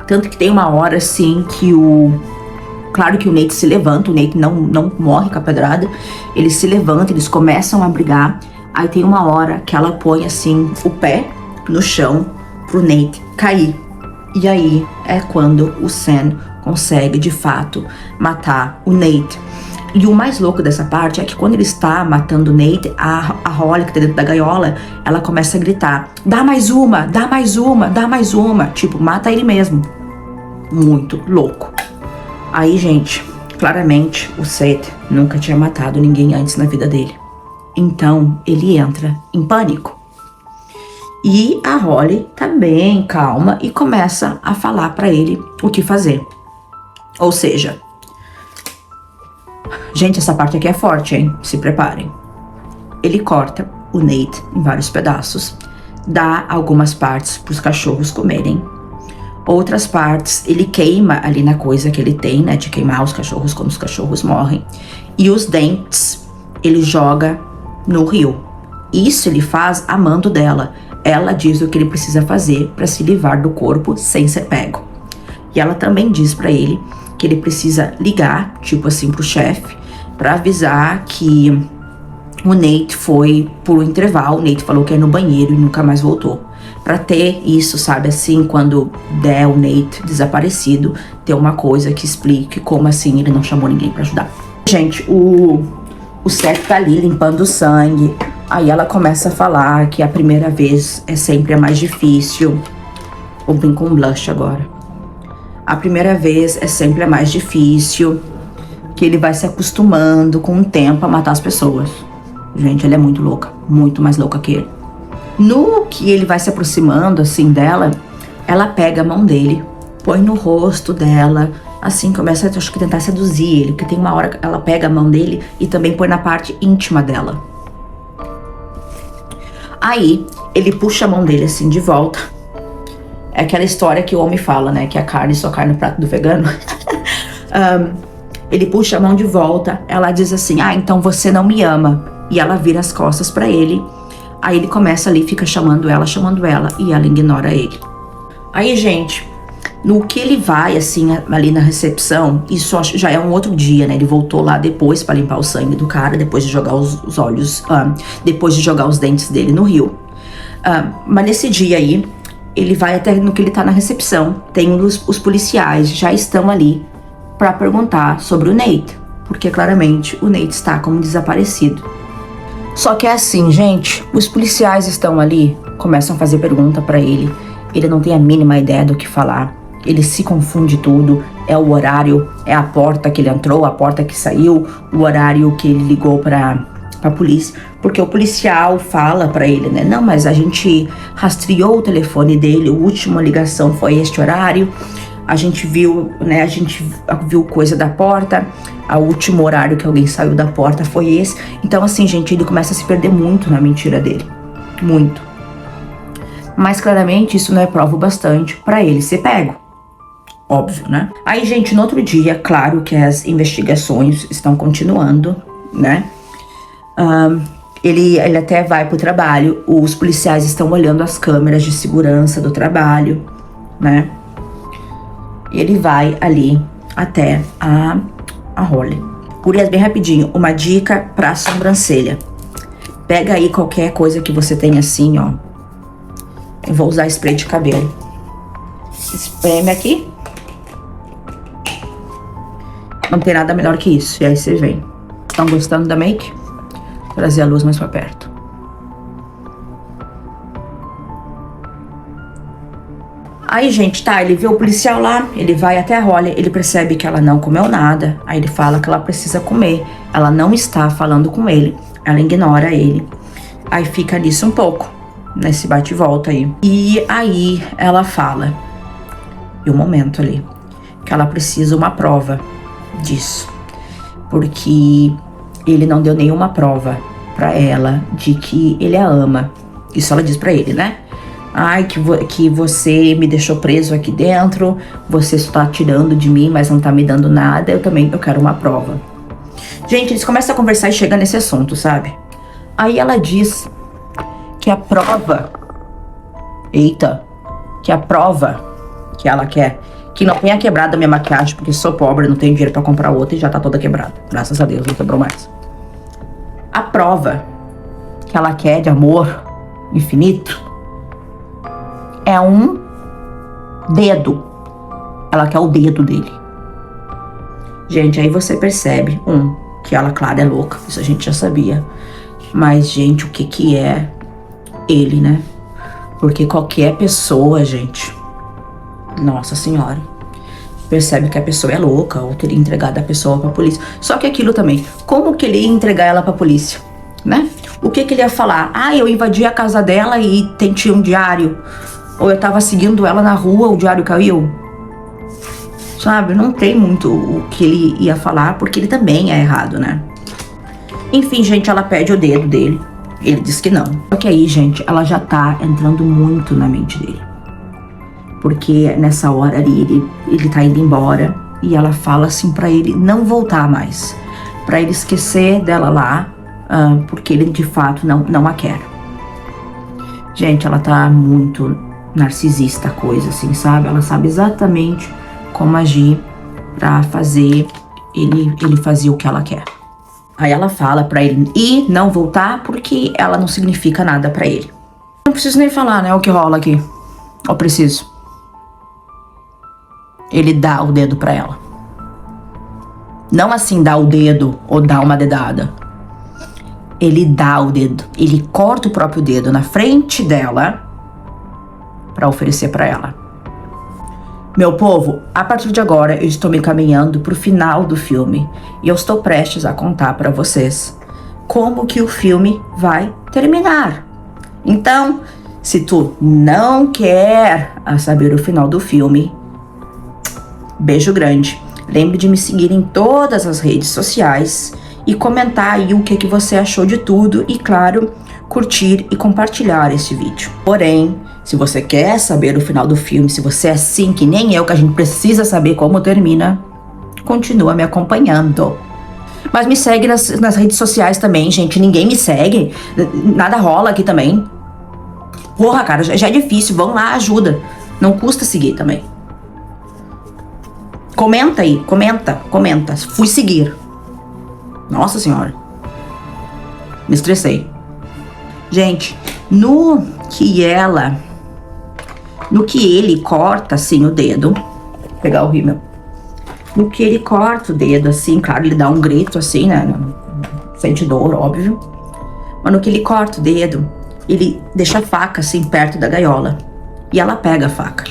Tanto que tem uma hora, assim, que claro que o Nate se levanta, o Nate não morre com a pedrada. Ele se levanta, eles começam a brigar. Aí tem uma hora que ela põe, assim, o pé no chão pro Nate cair. E aí é quando o Sam consegue, de fato, matar o Nate. E o mais louco dessa parte é que quando ele está matando o Nate, a Holly, que tá dentro da gaiola, ela começa a gritar, dá mais uma, dá mais uma, dá mais uma. Tipo, mata ele mesmo. Muito louco. Aí, gente, claramente o Seth nunca tinha matado ninguém antes na vida dele. Então, ele entra em pânico. E a Holly tá bem calma e começa a falar pra ele o que fazer. Ou seja, gente, essa parte aqui é forte, hein? Se preparem. Ele corta o Nate em vários pedaços, dá algumas partes para os cachorros comerem. Outras partes ele queima ali na coisa que ele tem, né, de queimar os cachorros quando os cachorros morrem. E os dentes ele joga no rio. Isso ele faz amando dela. Ela diz o que ele precisa fazer para se livrar do corpo sem ser pego. E ela também diz para ele que ele precisa ligar, tipo assim, pro chefe, para avisar que o Nate foi por um intervalo. O Nate falou que ia no banheiro e nunca mais voltou. Pra ter isso, sabe, assim, quando der o Nate desaparecido, ter uma coisa que explique como assim ele não chamou ninguém pra ajudar. Gente, o Seth tá ali limpando o sangue. Aí ela começa a falar que a primeira vez é sempre a mais difícil. Vou vir com blush agora. A primeira vez é sempre a mais difícil. Que ele vai se acostumando com o tempo a matar as pessoas. Gente, ela é muito louca. Muito mais louca que ele. No que ele vai se aproximando, assim, dela, ela pega a mão dele, põe no rosto dela, assim, começa, acho que tentar seduzir ele, porque tem uma hora que ela pega a mão dele e também põe na parte íntima dela. Aí, ele puxa a mão dele, assim, de volta. É aquela história que o homem fala, né, que a carne só cai no prato do vegano. Ele puxa a mão de volta, ela diz assim, então você não me ama. E ela vira as costas pra ele. Aí ele começa ali, fica chamando ela, e ela ignora ele. Aí, gente, no que ele vai, assim, ali na recepção, isso já é um outro dia, né? Ele voltou lá depois pra limpar o sangue do cara, depois de jogar os olhos, depois de jogar os dentes dele no rio. Mas nesse dia aí, ele vai até no que ele tá na recepção. Tem os policiais, já estão ali pra perguntar sobre o Nate. Porque, claramente, o Nate está como desaparecido. Só que é assim, gente, os policiais estão ali, começam a fazer pergunta pra ele, ele não tem a mínima ideia do que falar, ele se confunde tudo, é o horário, é a porta que ele entrou, a porta que saiu, o horário que ele ligou pra polícia, porque o policial fala pra ele, né, não, mas a gente rastreou o telefone dele, a última ligação foi este horário, a gente viu, né, coisa da porta, o último horário que alguém saiu da porta foi esse. Então, assim, gente, ele começa a se perder muito na mentira dele. Muito. Mas, claramente, isso não é prova o bastante pra ele ser pego. Óbvio, né? Aí, gente, no outro dia, claro que as investigações estão continuando, né? Ele até vai pro trabalho. Os policiais estão olhando as câmeras de segurança do trabalho, né? Ele vai ali até a Holly. Gurias, bem rapidinho, uma dica pra sobrancelha. Pega aí qualquer coisa que você tenha assim, ó. Eu vou usar spray de cabelo. Espreme aqui. Não tem nada melhor que isso. E aí você vem. Estão gostando da make? Vou trazer a luz mais pra perto. Aí, gente, tá, ele vê o policial lá, ele vai até a Holly, ele percebe que ela não comeu nada, aí ele fala que ela precisa comer, ela não está falando com ele, ela ignora ele, aí fica nisso um pouco, nesse bate e volta aí. E aí ela fala, e um momento ali, que ela precisa uma prova disso, porque ele não deu nenhuma prova pra ela de que ele a ama, isso ela diz pra ele, né? Que você me deixou preso aqui dentro, você está tirando de mim, mas não tá me dando nada, eu quero uma prova. Gente, eles começam a conversar e chegam nesse assunto, sabe? Aí ela diz que a prova, que a prova que ela quer, que não tenha quebrado a minha maquiagem, porque sou pobre, não tenho dinheiro pra comprar outra e já tá toda quebrada. Graças a Deus, não quebrou mais. A prova que ela quer de amor infinito é um dedo. Ela quer o dedo dele. Gente, aí você percebe, que ela, claro, é louca. Isso a gente já sabia. Mas, gente, o que é ele, né? Porque qualquer pessoa, gente, nossa senhora, percebe que a pessoa é louca ou teria entregado a pessoa pra polícia. Só que aquilo também, como que ele ia entregar ela pra polícia, né? O que ele ia falar? Eu invadi a casa dela e tinha um diário. Ou eu tava seguindo ela na rua, o diário caiu. sabe? Não tem muito o que ele ia falar, porque ele também é errado, né? Enfim, gente, ela pede o dedo dele. Ele diz que não. Só que aí, gente, ela já tá entrando muito na mente dele. Porque nessa hora ali, ele tá indo embora. E ela fala assim pra ele não voltar mais. Pra ele esquecer dela lá. Porque ele de fato não a quer. Gente, ela tá muito narcisista, coisa assim, sabe? Ela sabe exatamente como agir pra fazer ele fazer o que ela quer. Aí ela fala pra ele ir, não voltar, porque ela não significa nada pra ele. Não preciso nem falar, né, o que rola aqui. Ou preciso. Ele dá o dedo pra ela. Não assim dá o dedo ou dá uma dedada. Ele dá o dedo. Ele corta o próprio dedo na frente dela pra oferecer pra ela. Meu povo, a partir de agora eu estou me encaminhando pro final do filme. E eu estou prestes a contar pra vocês como que o filme vai terminar. Então, se tu não quer saber o final do filme, beijo grande. Lembre de me seguir em todas as redes sociais e comentar aí o que você achou de tudo e, claro, curtir e compartilhar esse vídeo. Porém, se você quer saber o final do filme, se você é assim que nem eu, que a gente precisa saber como termina, continua me acompanhando. Mas me segue nas redes sociais também, gente. Ninguém me segue. Nada rola aqui também. Porra, cara, já é difícil. Vão lá, ajuda. Não custa seguir também. Comenta aí, comenta. Fui seguir. Nossa senhora. Me estressei. Gente, no que ele corta assim o dedo, vou pegar o rímel. No que ele corta o dedo assim, claro, ele dá um grito assim, né? Sente dor, óbvio. Mas no que ele corta o dedo, ele deixa a faca assim perto da gaiola. E ela pega a faca.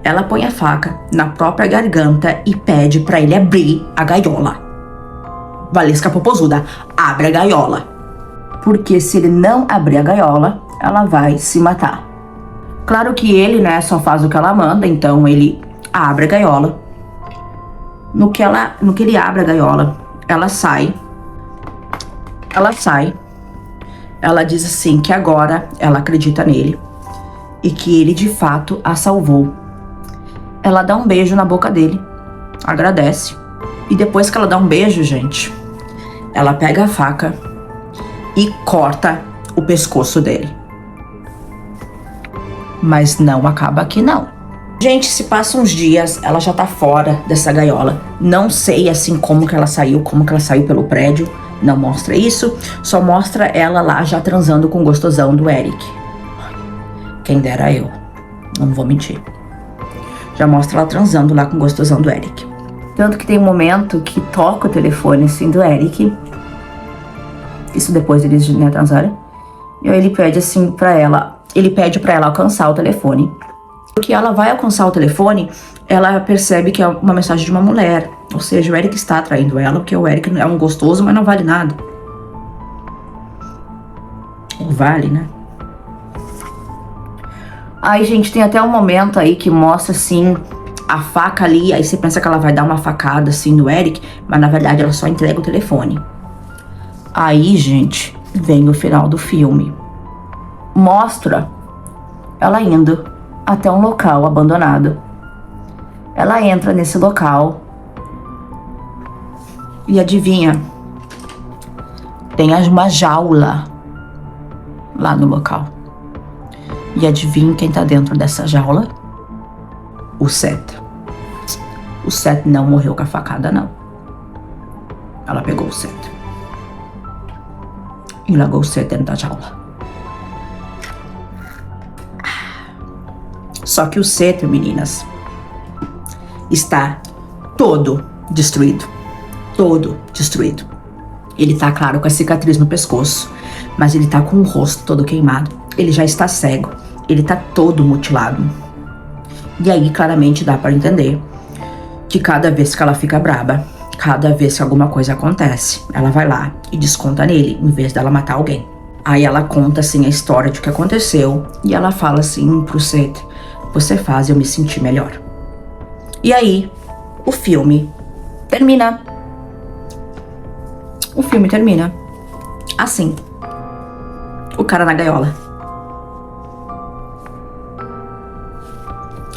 Ela põe a faca na própria garganta e pede pra ele abrir a gaiola. Valesca Popozuda, abre a gaiola. Porque se ele não abrir a gaiola, ela vai se matar. Claro que ele, né, só faz o que ela manda, então ele abre a gaiola. No que ele abre a gaiola, ela sai. Ela diz assim que agora ela acredita nele e que ele de fato a salvou. Ela dá um beijo na boca dele, agradece. E depois que ela dá um beijo, gente, ela pega a faca e corta o pescoço dele. Mas não acaba aqui, não. Gente, se passam uns dias, ela já tá fora dessa gaiola. Não sei, assim, como que ela saiu pelo prédio. Não mostra isso. Só mostra ela lá já transando com o gostosão do Eric. Quem dera eu. Não vou mentir. Já mostra ela transando lá com o gostosão do Eric. Tanto que tem um momento que toca o telefone, assim, do Eric. Isso depois deles, né, transarem. E aí ele pede, assim, pra ela... Ele pede pra ela alcançar o telefone. Porque ela vai alcançar o telefone, ela percebe que é uma mensagem de uma mulher. Ou seja, o Eric está atraindo ela, porque o Eric é um gostoso, mas não vale nada. Ou vale, né? Aí, gente, tem até um momento aí que mostra, assim, a faca ali. Aí você pensa que ela vai dar uma facada, assim, no Eric. Mas, na verdade, ela só entrega o telefone. Aí, gente, vem o final do filme. Mostra ela indo até um local abandonado. Ela entra nesse local. E adivinha? Tem uma jaula lá no local. E adivinha quem tá dentro dessa jaula? O Seth. O Seth não morreu com a facada, não. Ela pegou o Seth e largou o Seth dentro da jaula. Só que o Seth, meninas, está todo destruído. Todo destruído. Ele tá, claro, com a cicatriz no pescoço, mas ele tá com o rosto todo queimado. Ele já está cego. Ele tá todo mutilado. E aí, claramente, dá pra entender que cada vez que ela fica braba, cada vez que alguma coisa acontece, ela vai lá e desconta nele, em vez dela matar alguém. Aí ela conta, assim, a história de o que aconteceu, e ela fala assim pro Seth: você faz eu me sentir melhor. E aí, o filme termina. O filme termina assim. O cara na gaiola.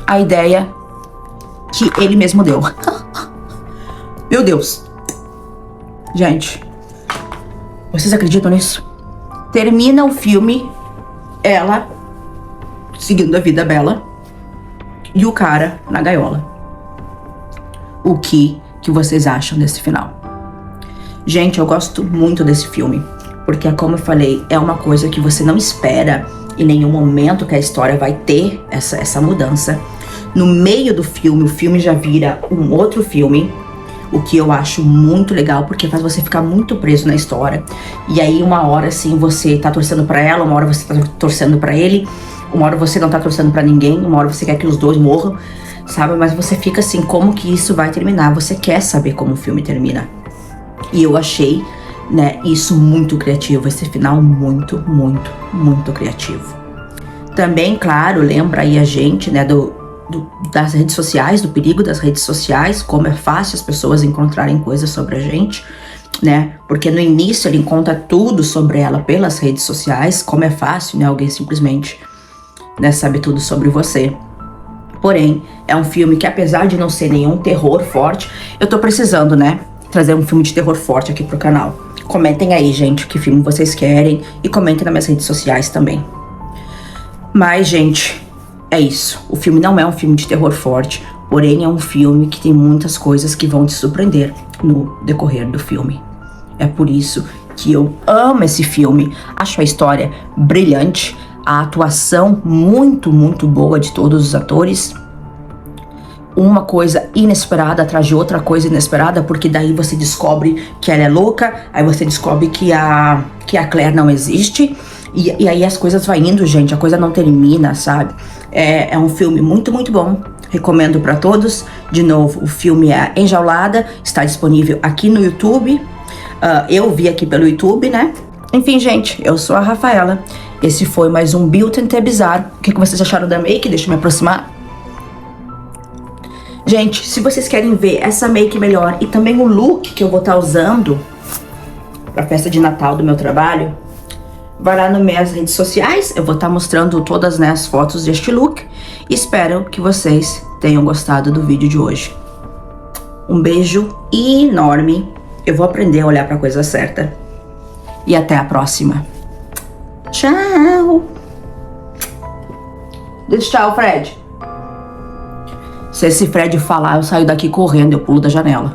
A ideia que ele mesmo deu. Meu Deus. Gente, vocês acreditam nisso? Termina o filme, ela seguindo a vida bela e o cara na gaiola. O que vocês acham desse final? Gente, eu gosto muito desse filme, porque, como eu falei, é uma coisa que você não espera em nenhum momento que a história vai ter essa mudança. No meio do filme, o filme já vira um outro filme, o que eu acho muito legal, porque faz você ficar muito preso na história. E aí, uma hora, assim, você tá torcendo pra ela, uma hora você tá torcendo pra ele, uma hora você não tá torcendo pra ninguém, uma hora você quer que os dois morram, sabe? Mas você fica assim, como que isso vai terminar? Você quer saber como o filme termina. E eu achei, né, isso muito criativo, esse final muito, muito, muito criativo. Também, claro, lembra aí a gente, né, das redes sociais, do perigo das redes sociais, como é fácil as pessoas encontrarem coisas sobre a gente, né? Porque no início ele conta tudo sobre ela pelas redes sociais, como é fácil, né, alguém simplesmente, né, sabe tudo sobre você. Porém, é um filme que, apesar de não ser nenhum terror forte, eu tô precisando, né, trazer um filme de terror forte aqui pro canal. Comentem aí, gente, que filme vocês querem e comentem nas minhas redes sociais também. Mas, gente, é isso. O filme não é um filme de terror forte, porém é um filme que tem muitas coisas que vão te surpreender no decorrer do filme. É por isso que eu amo esse filme. Acho a história brilhante, a atuação muito, muito boa de todos os atores. Uma coisa inesperada atrás de outra coisa inesperada, porque daí você descobre que ela é louca, aí você descobre que a Claire não existe, e aí as coisas vão indo, gente, a coisa não termina, sabe? É um filme muito, muito bom, recomendo pra todos. De novo, o filme é Enjaulada, está disponível aqui no YouTube, eu vi aqui pelo YouTube, né? Enfim, gente, eu sou a Rafaela, esse foi mais um Beauty and the Bizarre. O que vocês acharam da make? Deixa eu me aproximar. Gente, se vocês querem ver essa make melhor e também o look que eu vou estar usando pra festa de Natal do meu trabalho, vai lá nas minhas redes sociais, eu vou estar mostrando todas, né, as fotos deste look. Espero que vocês tenham gostado do vídeo de hoje. Um beijo enorme, eu vou aprender a olhar pra coisa certa. E até a próxima. Tchau! Diz tchau, Fred. Se esse Fred falar, eu saio daqui correndo, eu pulo da janela.